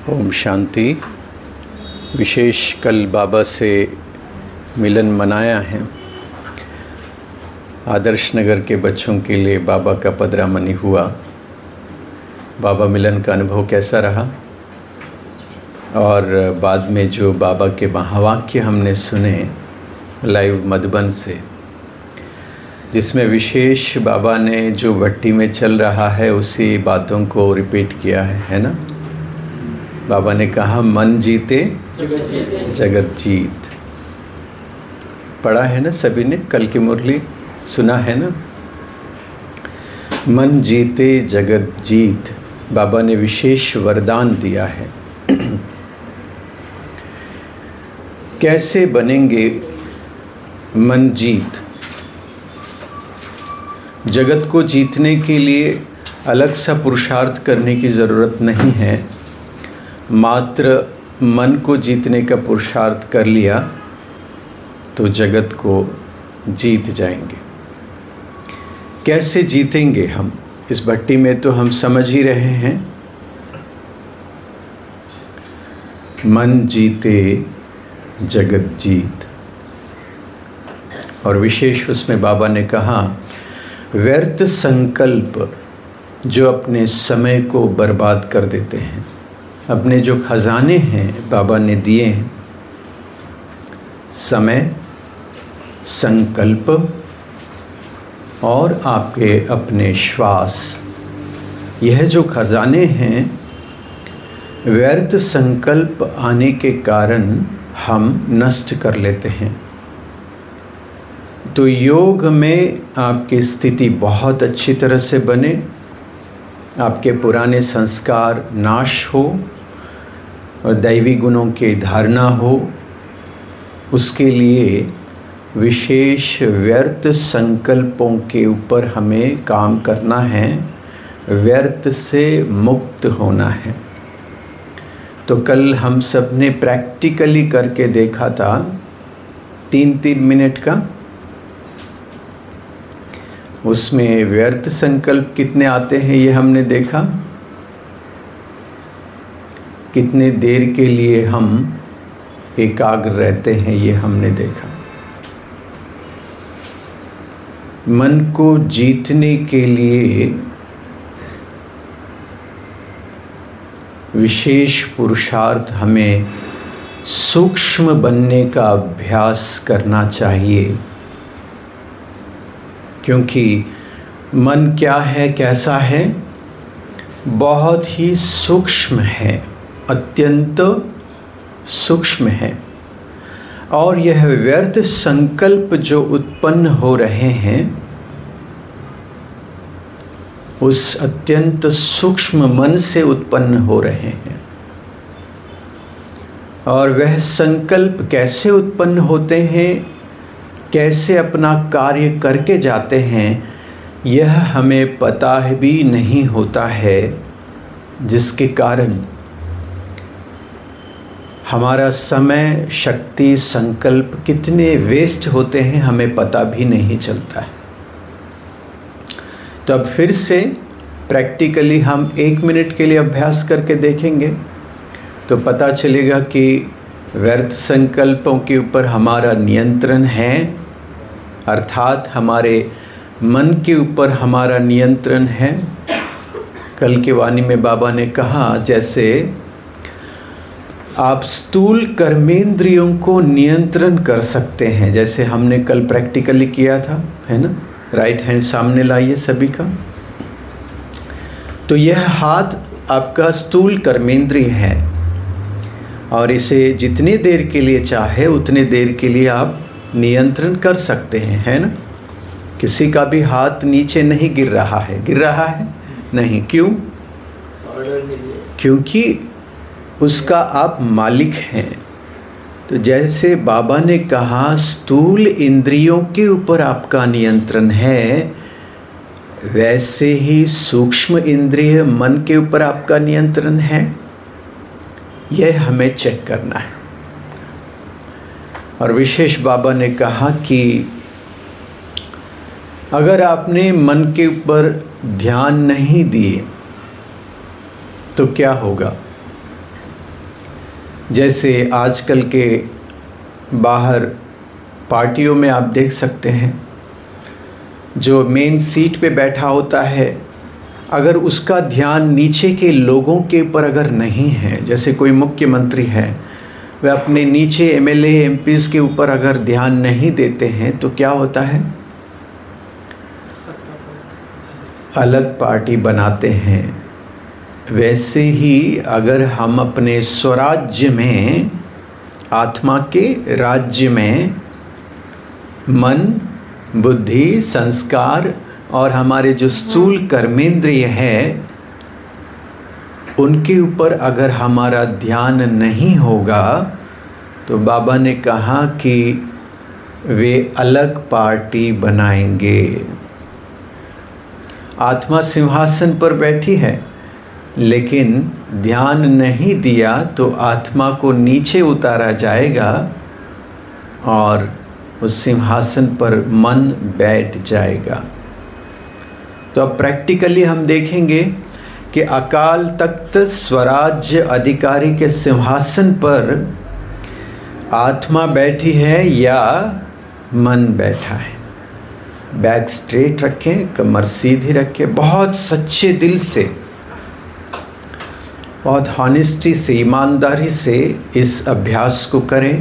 ओम शांति। विशेष कल बाबा से मिलन मनाया है। आदर्श नगर के बच्चों के लिए बाबा का पदरामनी हुआ। बाबा मिलन का अनुभव कैसा रहा, और बाद में जो बाबा के महावाक्य हमने सुने लाइव मधुबन से, जिसमें विशेष बाबा ने जो भट्टी में चल रहा है उसी बातों को रिपीट किया है ना। बाबा ने कहा मन जीते जगत जीत। पढ़ा है ना सभी ने, कल की मुरली सुना है ना। मन जीते जगत जीत बाबा ने विशेष वरदान दिया है। कैसे बनेंगे मन जीत? जगत को जीतने के लिए अलग सा पुरुषार्थ करने की ज़रूरत नहीं है। मात्र मन को जीतने का पुरुषार्थ कर लिया तो जगत को जीत जाएंगे। कैसे जीतेंगे हम? इस भट्टी में तो हम समझ ही रहे हैं, मन जीते जगत जीत। और विशेष उसमें बाबा ने कहा व्यर्थ संकल्प जो अपने समय को बर्बाद कर देते हैं, अपने जो खजाने हैं बाबा ने दिए हैं, समय, संकल्प और आपके अपने श्वास, यह जो खजाने हैं, व्यर्थ संकल्प आने के कारण हम नष्ट कर लेते हैं। तो योग में आपकी स्थिति बहुत अच्छी तरह से बने, आपके पुराने संस्कार नाश हो और दैवी गुणों की धारणा हो, उसके लिए विशेष व्यर्थ संकल्पों के ऊपर हमें काम करना है, व्यर्थ से मुक्त होना है। तो कल हम सब ने प्रैक्टिकली करके देखा था 3-3 मिनट का। उसमें व्यर्थ संकल्प कितने आते हैं ये हमने देखा, कितने देर के लिए हम एकाग्र रहते हैं ये हमने देखा। मन को जीतने के लिए विशेष पुरुषार्थ हमें सूक्ष्म बनने का अभ्यास करना चाहिए। क्योंकि मन क्या है, कैसा है? बहुत ही सूक्ष्म है, अत्यंत सूक्ष्म है। और यह व्यर्थ संकल्प जो उत्पन्न हो रहे हैं उस अत्यंत सूक्ष्म मन से उत्पन्न हो रहे हैं। और वह संकल्प कैसे उत्पन्न होते हैं, कैसे अपना कार्य करके जाते हैं, यह हमें पता भी नहीं होता है, जिसके कारण हमारा समय, शक्ति, संकल्प कितने वेस्ट होते हैं हमें पता भी नहीं चलता है। तो अब फिर से प्रैक्टिकली हम 1 मिनट के लिए अभ्यास करके देखेंगे तो पता चलेगा कि व्यर्थ संकल्पों के ऊपर हमारा नियंत्रण है, अर्थात हमारे मन के ऊपर हमारा नियंत्रण है। कल की वाणी में बाबा ने कहा जैसे आप स्थूल कर्मेंद्रियों को नियंत्रण कर सकते हैं, जैसे हमने कल प्रैक्टिकली किया था, है ना। राइट हैंड सामने लाइए सभी का। तो यह हाथ आपका स्थूल कर्मेंद्रिय है और इसे जितनी देर के लिए चाहे उतने देर के लिए आप नियंत्रण कर सकते हैं, है ना। किसी का भी हाथ नीचे नहीं गिर रहा है, गिर रहा है नहीं। क्यों? क्योंकि उसका आप मालिक हैं। तो जैसे बाबा ने कहा स्थूल इंद्रियों के ऊपर आपका नियंत्रण है, वैसे ही सूक्ष्म इंद्रिय मन के ऊपर आपका नियंत्रण है। यह हमें चेक करना है। और विशेष बाबा ने कहा कि अगर आपने मन के ऊपर ध्यान नहीं दिए तो क्या होगा? जैसे आजकल के बाहर पार्टियों में आप देख सकते हैं, जो मेन सीट पे बैठा होता है, अगर उसका ध्यान नीचे के लोगों के ऊपर अगर नहीं है, जैसे कोई मुख्यमंत्री है, वह अपने नीचे एमएलए एमपीज के ऊपर अगर ध्यान नहीं देते हैं तो क्या होता है, अलग पार्टी बनाते हैं। वैसे ही अगर हम अपने स्वराज्य में, आत्मा के राज्य में मन, बुद्धि, संस्कार और हमारे जो स्थूल कर्मेंद्रिय है, उनके ऊपर अगर हमारा ध्यान नहीं होगा तो बाबा ने कहा कि वे अलग पार्टी बनाएंगे। आत्मा सिंहासन पर बैठी है, लेकिन ध्यान नहीं दिया तो आत्मा को नीचे उतारा जाएगा और उस सिंहासन पर मन बैठ जाएगा। तो अब प्रैक्टिकली हम देखेंगे कि अकाल तख्त स्वराज्य अधिकारी के सिंहासन पर आत्मा बैठी है या मन बैठा है। बैक स्ट्रेट रखें, कमर सीधी रखें, बहुत सच्चे दिल से, बहुत हॉनेस्टी से, ईमानदारी से इस अभ्यास को करें।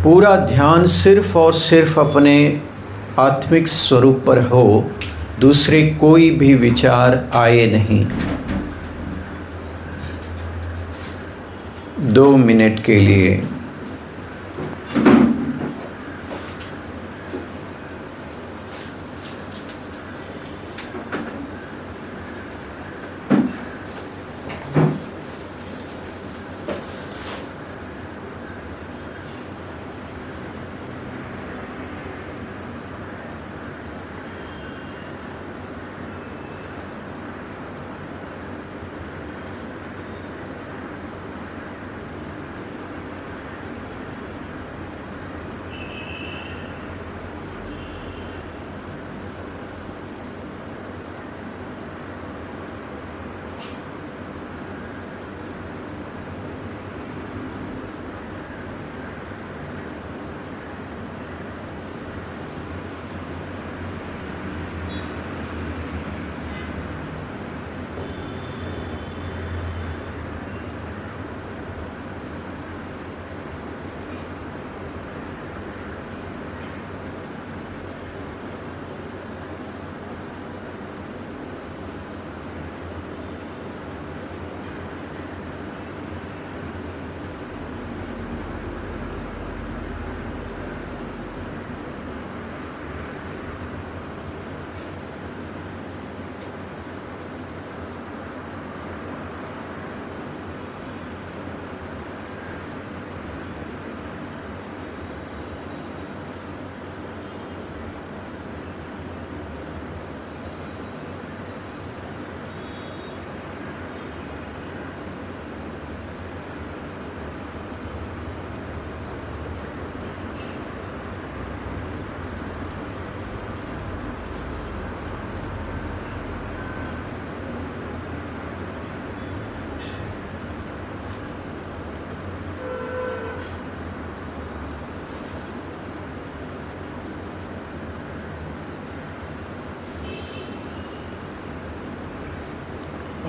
पूरा ध्यान सिर्फ और सिर्फ अपने आत्मिक स्वरूप पर हो, दूसरे कोई भी विचार आए नहीं। 2 मिनट के लिए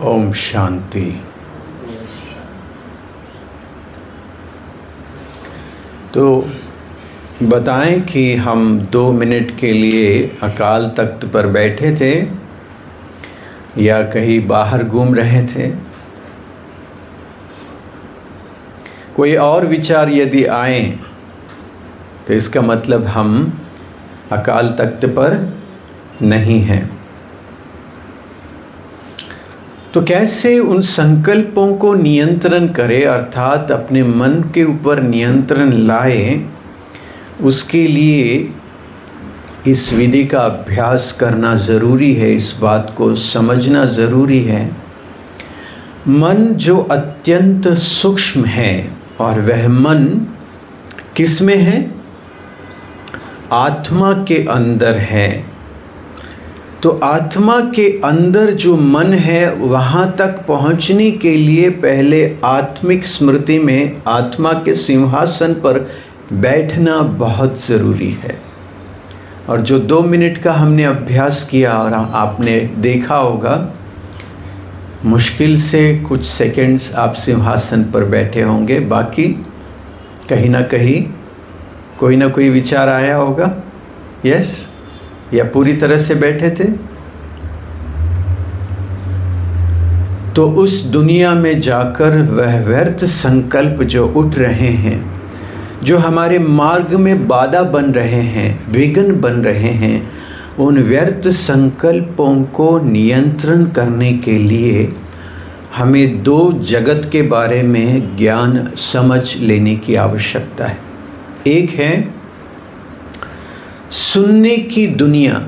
ओम शांति। तो बताएं कि हम 2 मिनट के लिए अकाल तख्त पर बैठे थे या कहीं बाहर घूम रहे थे। कोई और विचार यदि आए तो इसका मतलब हम अकाल तख्त पर नहीं हैं। तो कैसे उन संकल्पों को नियंत्रण करें, अर्थात अपने मन के ऊपर नियंत्रण लाए, उसके लिए इस विधि का अभ्यास करना ज़रूरी है। इस बात को समझना ज़रूरी है। मन जो अत्यंत सूक्ष्म है, और वह मन किस में है? आत्मा के अंदर है। तो आत्मा के अंदर जो मन है वहाँ तक पहुँचने के लिए पहले आत्मिक स्मृति में आत्मा के सिंहासन पर बैठना बहुत ज़रूरी है। और जो 2 मिनट का हमने अभ्यास किया और आपने देखा होगा, मुश्किल से कुछ सेकंड्स आप सिंहासन पर बैठे होंगे, बाकी कहीं ना कहीं कोई ना कोई विचार आया होगा। यस, या पूरी तरह से बैठे थे। तो उस दुनिया में जाकर वह व्यर्थ संकल्प जो उठ रहे हैं, जो हमारे मार्ग में बाधा बन रहे हैं, विघ्न बन रहे हैं, उन व्यर्थ संकल्पों को नियंत्रण करने के लिए हमें 2 जगत के बारे में ज्ञान समझ लेने की आवश्यकता है। एक है सुनने की दुनिया,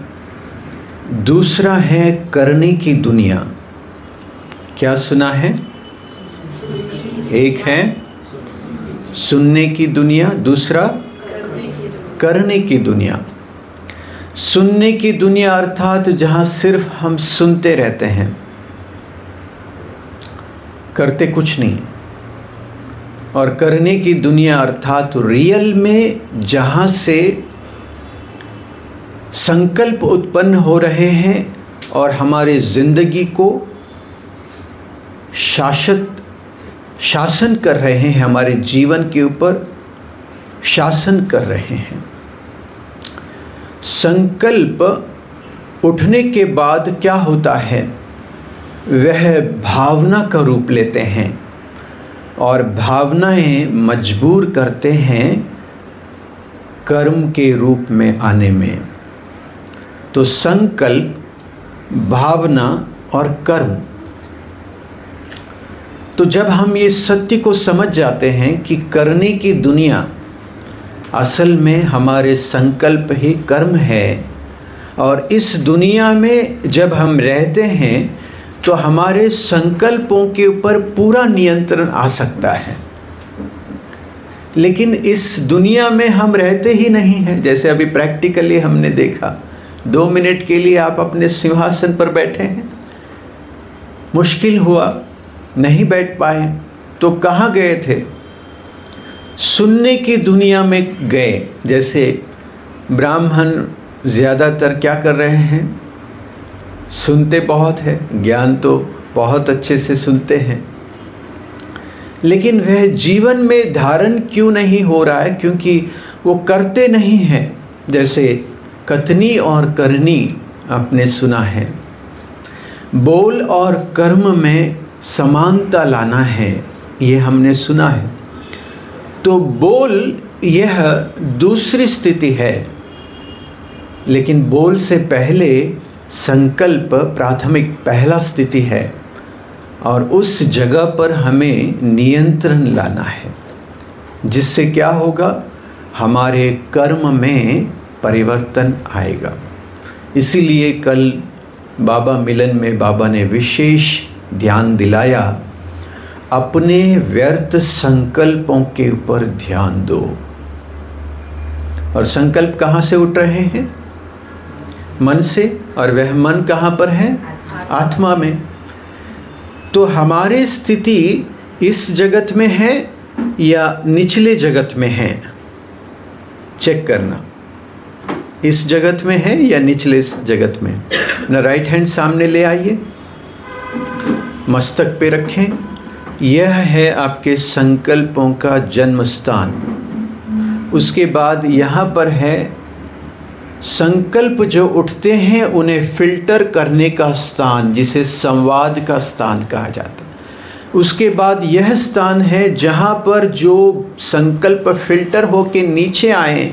दूसरा है करने की दुनिया। क्या सुना है? एक है सुनने की दुनिया, दूसरा करने की दुनिया। सुनने की दुनिया अर्थात जहाँ सिर्फ हम सुनते रहते हैं, करते कुछ नहीं। और करने की दुनिया अर्थात रियल में जहाँ से संकल्प उत्पन्न हो रहे हैं और हमारे ज़िंदगी को शासन कर रहे हैं, हमारे जीवन के ऊपर शासन कर रहे हैं। संकल्प उठने के बाद क्या होता है? वह भावना का रूप लेते हैं और भावनाएं मजबूर करते हैं कर्म के रूप में आने में। तो संकल्प, भावना और कर्म। तो जब हम ये सत्य को समझ जाते हैं कि करने की दुनिया असल में हमारे संकल्प ही कर्म है, और इस दुनिया में जब हम रहते हैं तो हमारे संकल्पों के ऊपर पूरा नियंत्रण आ सकता है। लेकिन इस दुनिया में हम रहते ही नहीं हैं। जैसे अभी प्रैक्टिकली हमने देखा, 2 मिनट के लिए आप अपने सिंहासन पर बैठे हैं, मुश्किल हुआ, नहीं बैठ पाए, तो कहाँ गए थे? सुनने की दुनिया में गए। जैसे ब्राह्मण ज़्यादातर क्या कर रहे हैं? सुनते बहुत है, ज्ञान तो बहुत अच्छे से सुनते हैं, लेकिन वह जीवन में धारण क्यों नहीं हो रहा है? क्योंकि वो करते नहीं हैं। जैसे कथनी और करनी आपने सुना है, बोल और कर्म में समानता लाना है, ये हमने सुना है। तो बोल यह दूसरी स्थिति है, लेकिन बोल से पहले संकल्प प्राथमिक पहला स्थिति है, और उस जगह पर हमें नियंत्रण लाना है, जिससे क्या होगा? हमारे कर्म में परिवर्तन आएगा। इसीलिए कल बाबा मिलन में बाबा ने विशेष ध्यान दिलाया, अपने व्यर्थ संकल्पों के ऊपर ध्यान दो। और संकल्प कहाँ से उठ रहे हैं? मन से। और वह मन कहाँ पर है? आत्मा में। तो हमारी स्थिति इस जगत में है या निचले जगत में है? चेक करना, इस जगत में है या निचले जगत में। ना राइट हैंड सामने ले आइए, मस्तक पे रखें। यह है आपके संकल्पों का जन्म स्थान। उसके बाद यहाँ पर है संकल्प जो उठते हैं उन्हें फिल्टर करने का स्थान, जिसे संवाद का स्थान कहा जाता है। उसके बाद यह स्थान है जहाँ पर जो संकल्प फिल्टर होके नीचे आए,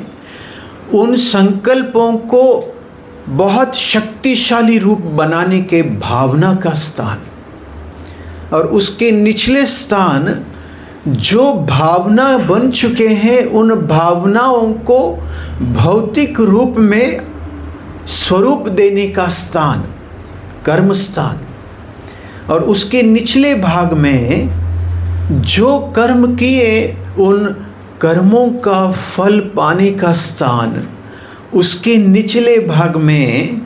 उन संकल्पों को बहुत शक्तिशाली रूप बनाने के भावना का स्थान। और उसके निचले स्थान जो भावना बन चुके हैं, उन भावनाओं को भौतिक रूप में स्वरूप देने का स्थान, कर्म स्थान। और उसके निचले भाग में जो कर्म किए, उन कर्मों का फल पाने का स्थान। उसके निचले भाग में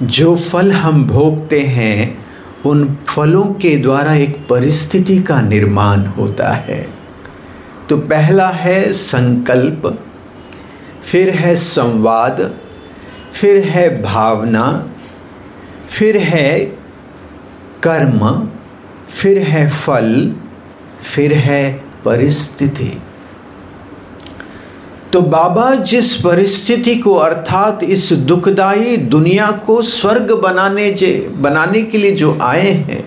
जो फल हम भोगते हैं उन फलों के द्वारा एक परिस्थिति का निर्माण होता है। तो पहला है संकल्प, फिर है संवाद, फिर है भावना, फिर है कर्म, फिर है फल, फिर है परिस्थिति। तो बाबा जिस परिस्थिति को अर्थात इस दुखदाई दुनिया को स्वर्ग बनाने के लिए जो आए हैं,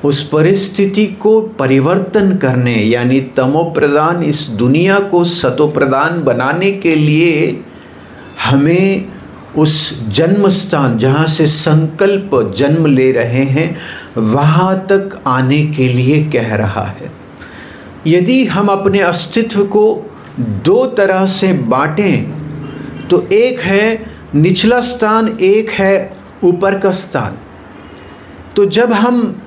उस परिस्थिति को परिवर्तन करने यानी तमो प्रधान इस दुनिया को सतो प्रधान बनाने के लिए हमें उस जन्म स्थान जहाँ से संकल्प जन्म ले रहे हैं वहाँ तक आने के लिए कह रहा है। यदि हम अपने अस्तित्व को दो तरह से बांटें तो एक है निचला स्थान, एक है ऊपर का स्थान। तो जब हम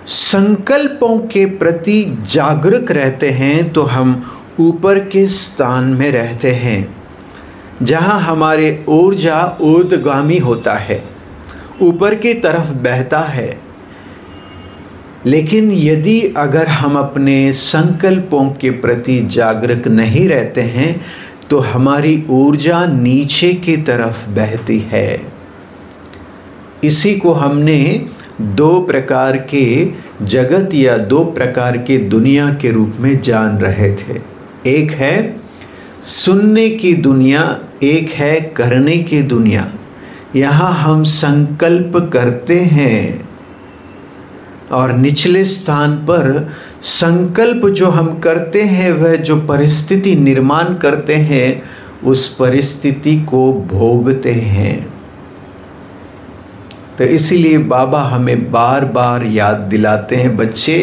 संकल्पों के प्रति जागरूक रहते हैं तो हम ऊपर के स्थान में रहते हैं, जहाँ हमारे ऊर्जा ऊर्ध्वगामी होता है, ऊपर की तरफ बहता है। लेकिन यदि अगर हम अपने संकल्पों के प्रति जागरूक नहीं रहते हैं तो हमारी ऊर्जा नीचे की तरफ बहती है। इसी को हमने दो प्रकार के जगत या दो प्रकार के दुनिया के रूप में जान रहे थे। एक है सुनने की दुनिया, एक है करने की दुनिया। यहाँ हम संकल्प करते हैं और निचले स्थान पर संकल्प जो हम करते हैं वह जो परिस्थिति निर्माण करते हैं उस परिस्थिति को भोगते हैं। तो इसीलिए बाबा हमें बार बार याद दिलाते हैं, बच्चे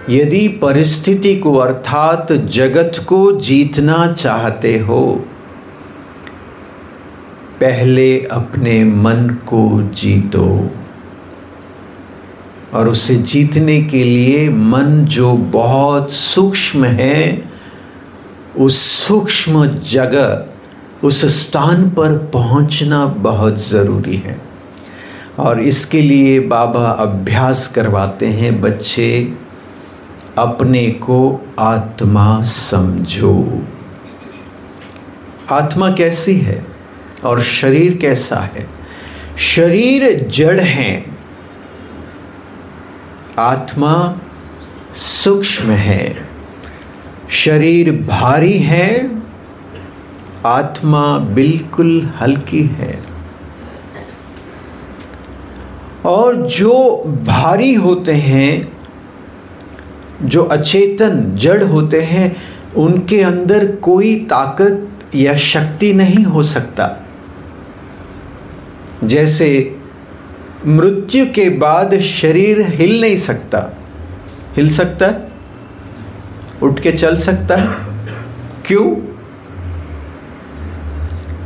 यदि परिस्थिति को अर्थात जगत को जीतना चाहते हो, पहले अपने मन को जीतो। और उसे जीतने के लिए मन जो बहुत सूक्ष्म है, उस सूक्ष्म जगह उस स्थान पर पहुंचना बहुत ज़रूरी है। और इसके लिए बाबा अभ्यास करवाते हैं, बच्चे अपने को आत्मा समझो। आत्मा कैसी है और शरीर कैसा है? शरीर जड़ है, आत्मा सूक्ष्म है। शरीर भारी है, आत्मा बिल्कुल हल्की है। और जो भारी होते हैं, जो अचेतन जड़ होते हैं, उनके अंदर कोई ताकत या शक्ति नहीं हो सकता। जैसे मृत्यु के बाद शरीर हिल नहीं सकता। हिल सकता है? उठ के चल सकता है?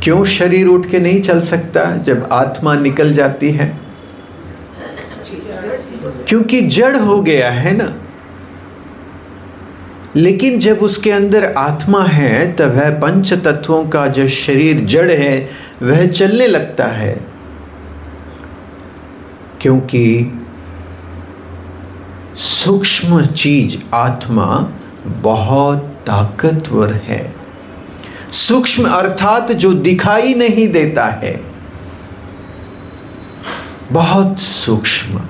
क्यों शरीर उठ के नहीं चल सकता जब आत्मा निकल जाती है? क्योंकि जड़ हो गया है ना। लेकिन जब उसके अंदर आत्मा है तब वह पंच तत्वों का जो शरीर जड़ है वह चलने लगता है, क्योंकि सूक्ष्म चीज आत्मा बहुत ताकतवर है। सूक्ष्म अर्थात जो दिखाई नहीं देता है, बहुत सूक्ष्म।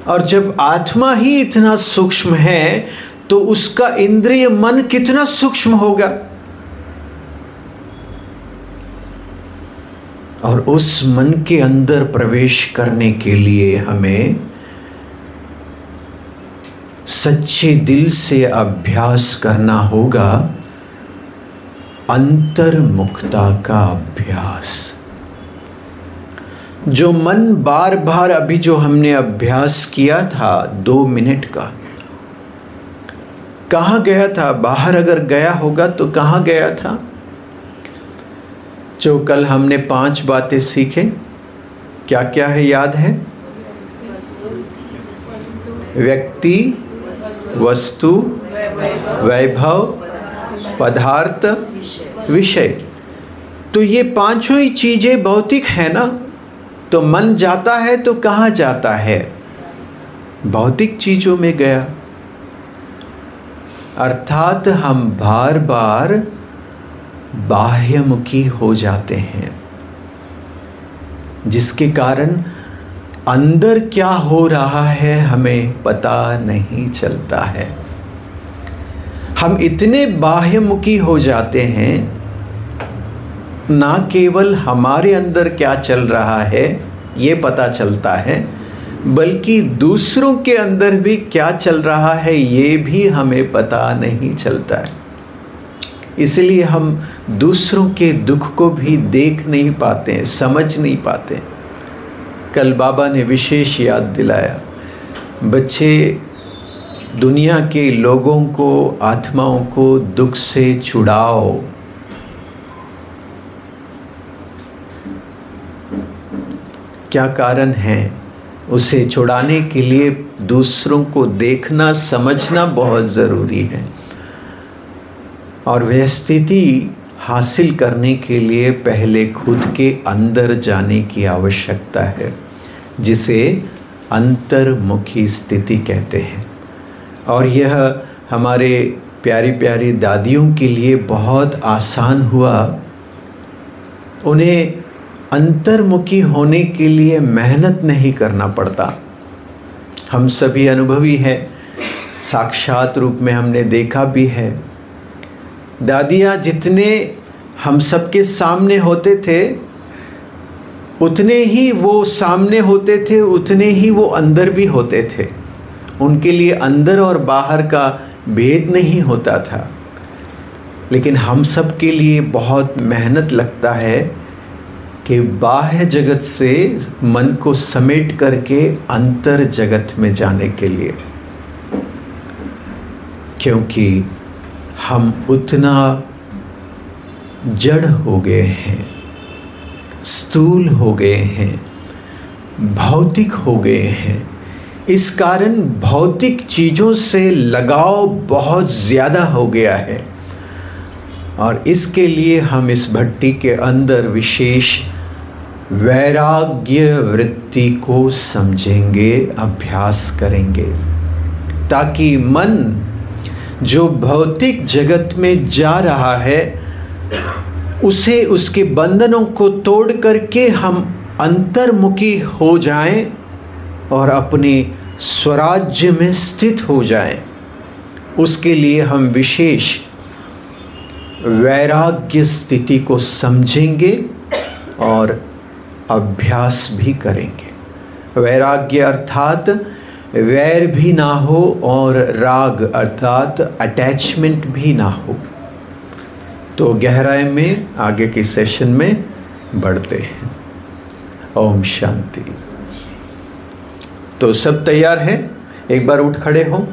और जब आत्मा ही इतना सूक्ष्म है तो उसका इंद्रिय मन कितना सूक्ष्म होगा। और उस मन के अंदर प्रवेश करने के लिए हमें सच्चे दिल से अभ्यास करना होगा, अंतर्मुखता का अभ्यास। जो मन बार बार अभी जो हमने अभ्यास किया था 2 मिनट का, कहाँ गया था? बाहर अगर गया होगा तो कहाँ गया था? जो कल हमने 5 बातें सीखे, क्या क्या है याद है? व्यक्ति, वस्तु, वैभव, पदार्थ, विषय। तो ये 5 ही चीजें भौतिक है ना। तो मन जाता है तो कहाँ जाता है? भौतिक चीजों में गया। अर्थात हम बार बार बाह्यमुखी हो जाते हैं, जिसके कारण अंदर क्या हो रहा है हमें पता नहीं चलता है। हम इतने बाह्यमुखी हो जाते हैं, ना केवल हमारे अंदर क्या चल रहा है ये पता चलता है, बल्कि दूसरों के अंदर भी क्या चल रहा है ये भी हमें पता नहीं चलता है। इसलिए हम दूसरों के दुख को भी देख नहीं पाते, समझ नहीं पाते। कल बाबा ने विशेष याद दिलाया, बच्चे दुनिया के लोगों को, आत्माओं को दुख से छुड़ाओ। क्या कारण है? उसे छुड़ाने के लिए दूसरों को देखना, समझना बहुत ज़रूरी है। और वह स्थिति हासिल करने के लिए पहले खुद के अंदर जाने की आवश्यकता है, जिसे अंतर्मुखी स्थिति कहते हैं। और यह हमारे प्यारी प्यारी दादियों के लिए बहुत आसान हुआ। उन्हें अंतर्मुखी होने के लिए मेहनत नहीं करना पड़ता। हम सभी अनुभवी हैं, साक्षात रूप में हमने देखा भी है। दादियाँ जितने हम सबके सामने होते थे, उतने ही वो सामने होते थे, उतने ही वो अंदर भी होते थे। उनके लिए अंदर और बाहर का भेद नहीं होता था। लेकिन हम सब के लिए बहुत मेहनत लगता है कि बाह्य जगत से मन को समेट करके अंतर जगत में जाने के लिए, क्योंकि हम उतना जड़ हो गए हैं, स्थूल हो गए हैं, भौतिक हो गए हैं। इस कारण भौतिक चीज़ों से लगाव बहुत ज़्यादा हो गया है, और इसके लिए हम इस भट्टी के अंदर विशेष वैराग्य वृत्ति को समझेंगे, अभ्यास करेंगे, ताकि मन जो भौतिक जगत में जा रहा है उसे, उसके बंधनों को तोड़ करके हम अंतर्मुखी हो जाएं और अपने स्वराज्य में स्थित हो जाएं। उसके लिए हम विशेष वैराग्य स्थिति को समझेंगे और अभ्यास भी करेंगे। वैराग्य अर्थात वैर भी ना हो और राग अर्थात अटैचमेंट भी ना हो। तो गहराई में आगे के सेशन में बढ़ते हैं। ओम शांति। तो सब तैयार हैं? एक बार उठ खड़े हो।